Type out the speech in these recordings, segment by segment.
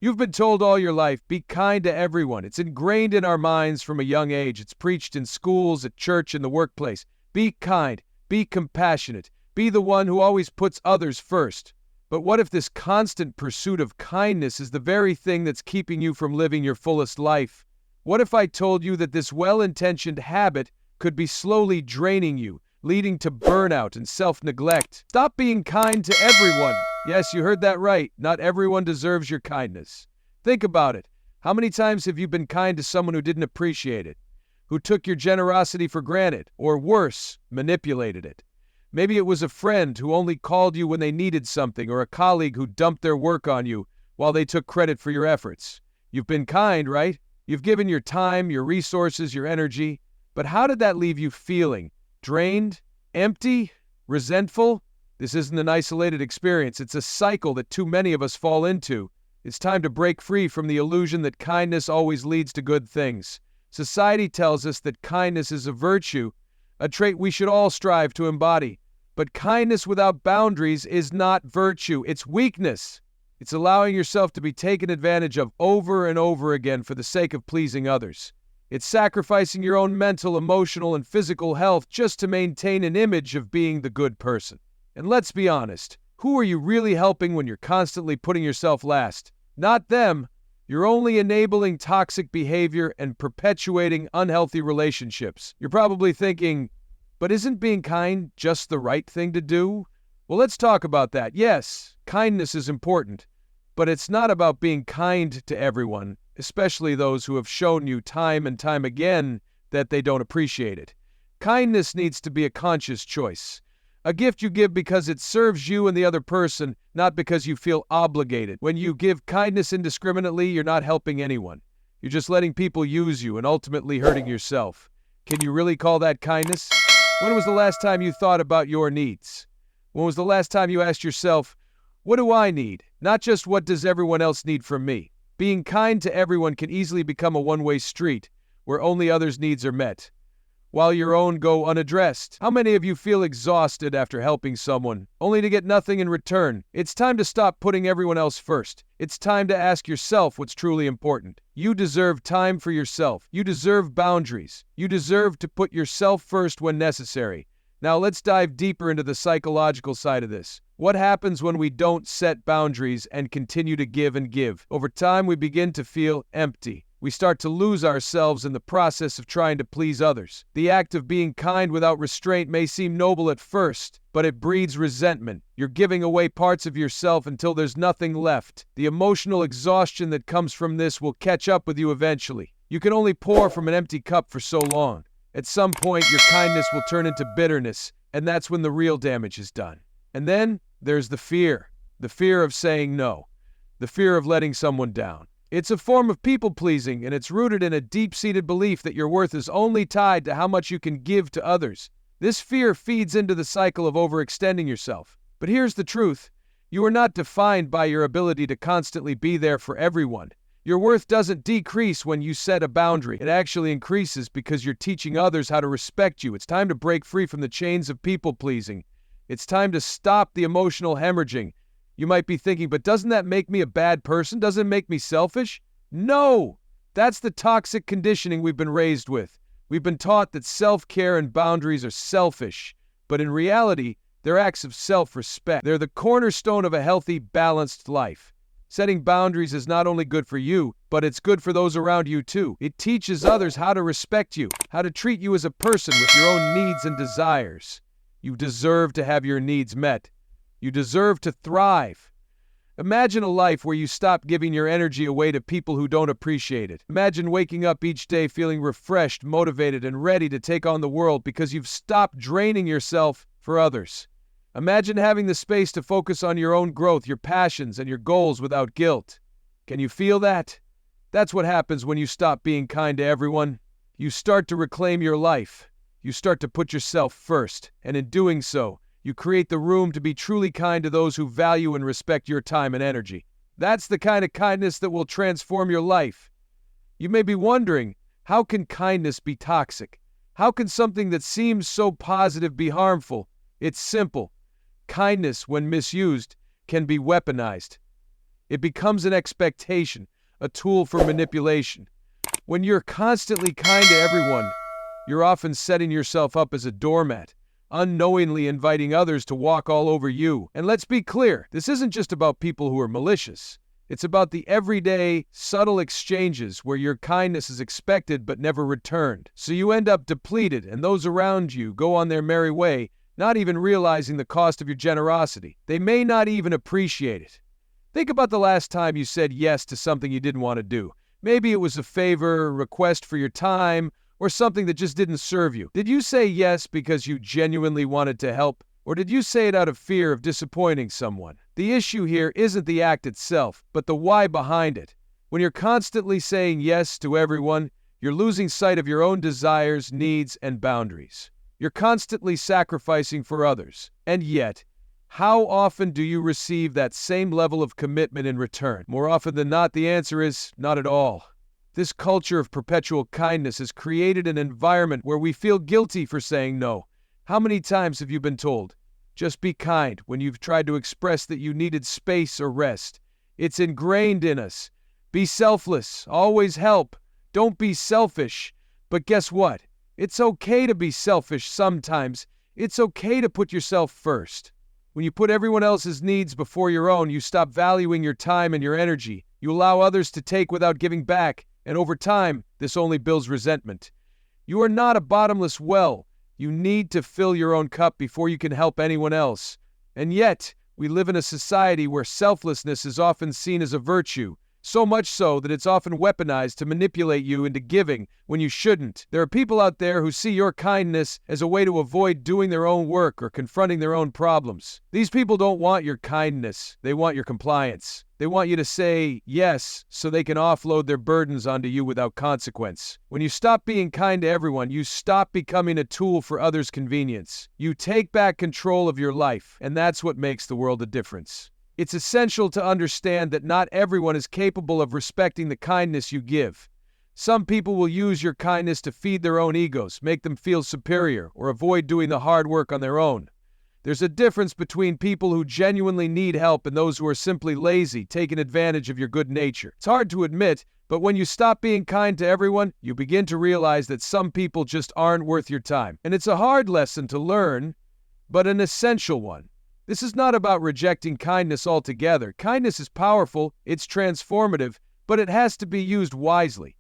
You've been told all your life, be kind to everyone. It's ingrained in our minds from a young age. It's preached in schools, at church, in the workplace. Be kind, be compassionate, be the one who always puts others first. But what if this constant pursuit of kindness is the very thing that's keeping you from living your fullest life? What if I told you that this well-intentioned habit could be slowly draining you, leading to burnout and self-neglect? Stop being kind to everyone. Yes, you heard that right. Not everyone deserves your kindness. Think about it. How many times have you been kind to someone who didn't appreciate it, who took your generosity for granted, or worse, manipulated it? Maybe it was a friend who only called you when they needed something, or a colleague who dumped their work on you while they took credit for your efforts. You've been kind, right? You've given your time, your resources, your energy. But how did that leave you feeling? Drained? Empty? Resentful? This isn't an isolated experience. It's a cycle that too many of us fall into. It's time to break free from the illusion that kindness always leads to good things. Society tells us that kindness is a virtue, a trait we should all strive to embody. But kindness without boundaries is not virtue, it's weakness. It's allowing yourself to be taken advantage of over and over again for the sake of pleasing others. It's sacrificing your own mental, emotional, and physical health just to maintain an image of being the good person. And let's be honest, who are you really helping when you're constantly putting yourself last? Not them. You're only enabling toxic behavior and perpetuating unhealthy relationships. You're probably thinking, but isn't being kind just the right thing to do? Well, let's talk about that. Yes, kindness is important, but it's not about being kind to everyone, especially those who have shown you time and time again that they don't appreciate it. Kindness needs to be a conscious choice. A gift you give because it serves you and the other person, not because you feel obligated. When you give kindness indiscriminately, you're not helping anyone. You're just letting people use you and ultimately hurting yourself. Can you really call that kindness? When was the last time you thought about your needs? When was the last time you asked yourself, what do I need? Not just what does everyone else need from me. Being kind to everyone can easily become a one-way street where only others' needs are met, while your own go unaddressed. How many of you feel exhausted after helping someone, only to get nothing in return? It's time to stop putting everyone else first. It's time to ask yourself what's truly important. You deserve time for yourself. You deserve boundaries. You deserve to put yourself first when necessary. Now let's dive deeper into the psychological side of this. What happens when we don't set boundaries and continue to give and give? Over time, we begin to feel empty. We start to lose ourselves in the process of trying to please others. The act of being kind without restraint may seem noble at first, but it breeds resentment. You're giving away parts of yourself until there's nothing left. The emotional exhaustion that comes from this will catch up with you eventually. You can only pour from an empty cup for so long. At some point, your kindness will turn into bitterness, and that's when the real damage is done. And then there's the fear of saying no, the fear of letting someone down. It's a form of people-pleasing, and it's rooted in a deep-seated belief that your worth is only tied to how much you can give to others. This fear feeds into the cycle of overextending yourself. But here's the truth. You are not defined by your ability to constantly be there for everyone. Your worth doesn't decrease when you set a boundary. It actually increases because you're teaching others how to respect you. It's time to break free from the chains of people-pleasing. It's time to stop the emotional hemorrhaging. You might be thinking, but doesn't that make me a bad person? Doesn't it make me selfish? No! That's the toxic conditioning we've been raised with. We've been taught that self-care and boundaries are selfish, but in reality, they're acts of self-respect. They're the cornerstone of a healthy, balanced life. Setting boundaries is not only good for you, but it's good for those around you too. It teaches others how to respect you, how to treat you as a person with your own needs and desires. You deserve to have your needs met. You deserve to thrive. Imagine a life where you stop giving your energy away to people who don't appreciate it. Imagine waking up each day feeling refreshed, motivated, and ready to take on the world because you've stopped draining yourself for others. Imagine having the space to focus on your own growth, your passions, and your goals without guilt. Can you feel that? That's what happens when you stop being kind to everyone. You start to reclaim your life. You start to put yourself first, and in doing so, you create the room to be truly kind to those who value and respect your time and energy. That's the kind of kindness that will transform your life. You may be wondering, how can kindness be toxic? How can something that seems so positive be harmful? It's simple. Kindness, when misused, can be weaponized. It becomes an expectation, a tool for manipulation. When you're constantly kind to everyone, you're often setting yourself up as a doormat, unknowingly inviting others to walk all over you. And let's be clear, this isn't just about people who are malicious. It's about the everyday, subtle exchanges where your kindness is expected but never returned. So you end up depleted, and those around you go on their merry way, not even realizing the cost of your generosity. They may not even appreciate it. Think about the last time you said yes to something you didn't want to do. Maybe it was a favor, a request for your time, or something that just didn't serve you. Did you say yes because you genuinely wanted to help? Or did you say it out of fear of disappointing someone? The issue here isn't the act itself, but the why behind it. When you're constantly saying yes to everyone, you're losing sight of your own desires, needs, and boundaries. You're constantly sacrificing for others. And yet, how often do you receive that same level of commitment in return? More often than not, the answer is not at all. This culture of perpetual kindness has created an environment where we feel guilty for saying no. How many times have you been told, just be kind, when you've tried to express that you needed space or rest? It's ingrained in us. Be selfless, always help, don't be selfish. But guess what? It's okay to be selfish sometimes. It's okay to put yourself first. When you put everyone else's needs before your own, you stop valuing your time and your energy. You allow others to take without giving back, and over time, this only builds resentment. You are not a bottomless well. You need to fill your own cup before you can help anyone else. And yet, we live in a society where selflessness is often seen as a virtue, so much so that it's often weaponized to manipulate you into giving when you shouldn't. There are people out there who see your kindness as a way to avoid doing their own work or confronting their own problems. These people don't want your kindness, they want your compliance. They want you to say yes so they can offload their burdens onto you without consequence. When you stop being kind to everyone, you stop becoming a tool for others' convenience. You take back control of your life, and that's what makes the world a difference. It's essential to understand that not everyone is capable of respecting the kindness you give. Some people will use your kindness to feed their own egos, make them feel superior, or avoid doing the hard work on their own. There's a difference between people who genuinely need help and those who are simply lazy, taking advantage of your good nature. It's hard to admit, but when you stop being kind to everyone, you begin to realize that some people just aren't worth your time. And it's a hard lesson to learn, but an essential one. This is not about rejecting kindness altogether. Kindness is powerful, it's transformative, but it has to be used wisely.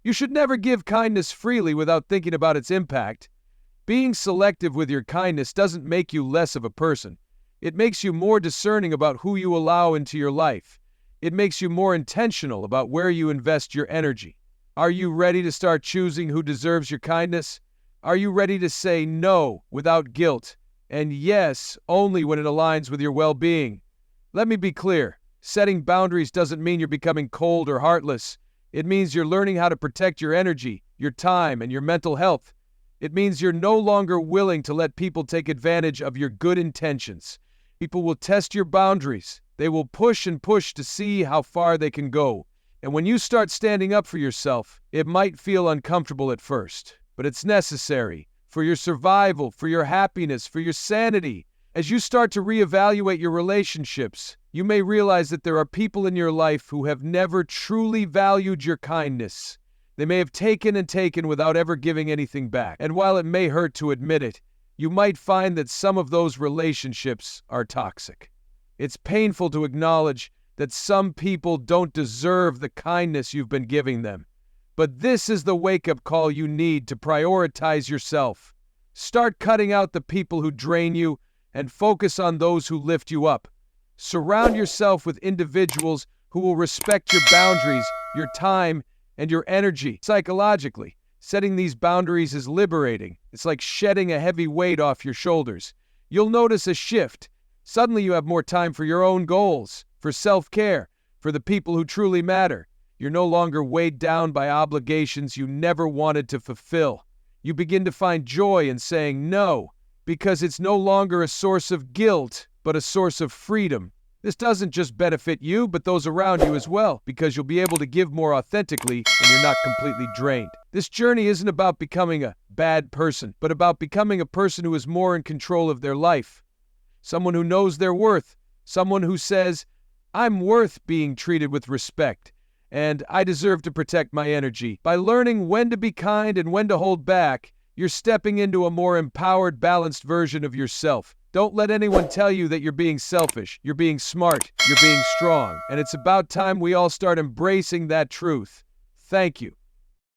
You should never give kindness freely without thinking about its impact. Being selective with your kindness doesn't make you less of a person. It makes you more discerning about who you allow into your life. It makes you more intentional about where you invest your energy. Are you ready to start choosing who deserves your kindness? Are you ready to say no without guilt? And yes, only when it aligns with your well-being. Let me be clear. Setting boundaries doesn't mean you're becoming cold or heartless. It means you're learning how to protect your energy, your time, and your mental health. It means you're no longer willing to let people take advantage of your good intentions. People will test your boundaries. They will push and push to see how far they can go. And when you start standing up for yourself, it might feel uncomfortable at first, but it's necessary. For your survival, for your happiness, for your sanity. As you start to reevaluate your relationships, you may realize that there are people in your life who have never truly valued your kindness. They may have taken and taken without ever giving anything back. And while it may hurt to admit it, you might find that some of those relationships are toxic. It's painful to acknowledge that some people don't deserve the kindness you've been giving them. But this is the wake-up call you need to prioritize yourself. Start cutting out the people who drain you and focus on those who lift you up. Surround yourself with individuals who will respect your boundaries, your time, and your energy. Psychologically, setting these boundaries is liberating. It's like shedding a heavy weight off your shoulders. You'll notice a shift. Suddenly you have more time for your own goals, for self-care, for the people who truly matter. You're no longer weighed down by obligations you never wanted to fulfill. You begin to find joy in saying no, because it's no longer a source of guilt, but a source of freedom. This doesn't just benefit you, but those around you as well, because you'll be able to give more authentically when you're not completely drained. This journey isn't about becoming a bad person, but about becoming a person who is more in control of their life. Someone who knows their worth. Someone who says, I'm worth being treated with respect, and I deserve to protect my energy. By learning when to be kind and when to hold back, you're stepping into a more empowered, balanced version of yourself. Don't let anyone tell you that you're being selfish. You're being smart. You're being strong. And it's about time we all start embracing that truth. Thank you.